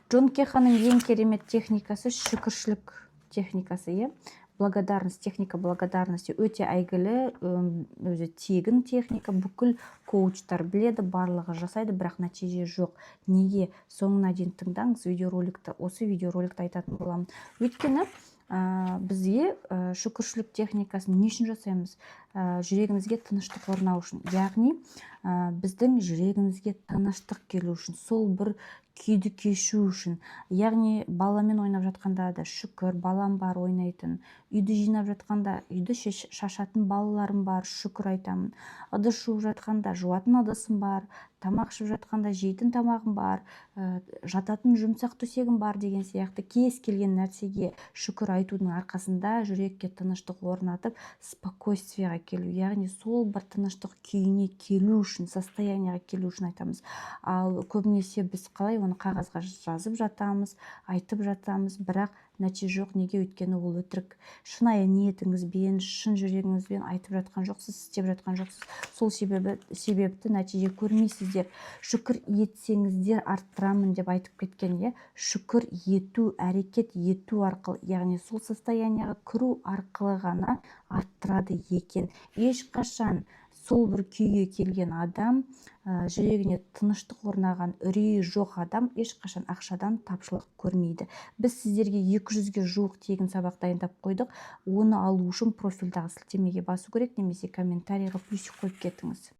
Джон Кеханың ең керемет техникасы шүкіршілік техникасы, иә. Благодарность, техника благодарности өте әйгілі, өзі тегін техника, бүкіл коучтар біледі, барлығы жасайды, бірақ нәтиже жоқ. Неге? Соңына дейін тыңдаңыз видеороликті, осы видеороликті айтатын боламын. Өйткені бізге шүкіршілік техникасын не үшін жасаймыз? Жүрегімізге тыныштық орнау үшін. Яғни біздің жүрегімізге тыныштық келу үшін, сол бір күйді кешу үшін. Яғни баламен ойнап жатқанда да шүкір, балам бар ойнайтын. Үйді жинап жатқанда, үйді шашатын балаларым бар, шүкір айтамын. Ыдыс жуып жатқанда жуатын ыдысым бар, тамақ ішіп жатқанда жейтін тамағым бар, жататын жұмсақ төсегім бар деген сияқты кез келген нәрсеге шүкір айтудың арқасында жүрекке тыныштық орнатып, спокойствиеға келу, яғни сол бір тыныштық күйіне келу үшін, состоянияға келу үшін айтамыз. Ал көбінесе біз қалай оны қағазға жазып жатамыз, айтып жатамыз, бірақ нәтиже жоқ. Неге? Өйткені ол өтірік. Шынайы ниетіңізбен, шын жүрегіңізбен айтып жатқан жоқсыз, істеп жатқан жоқсыз. Сол себепті нәтиже көрмейсіздер. Шүкір етсеңіздер арттырамын деп айтып кеткен, иә. Шүкір ету, әрекет ету арқылы, яғни сол состоянияға кіру арқылы ғана арттырады екен. Ешқашан сол бір күйге келген адам, жүрегіне тыныштық орнаған, үрейі жоқ адам ешқашан ақшадан тапшылық көрмейді. Біз сіздерге 200-ге жуық тегін сабақ дайындап қойдық. Оны алу үшін профильдағы сілтемеге басу керек, немесе комментарийға плюсик қойып кетіңіз.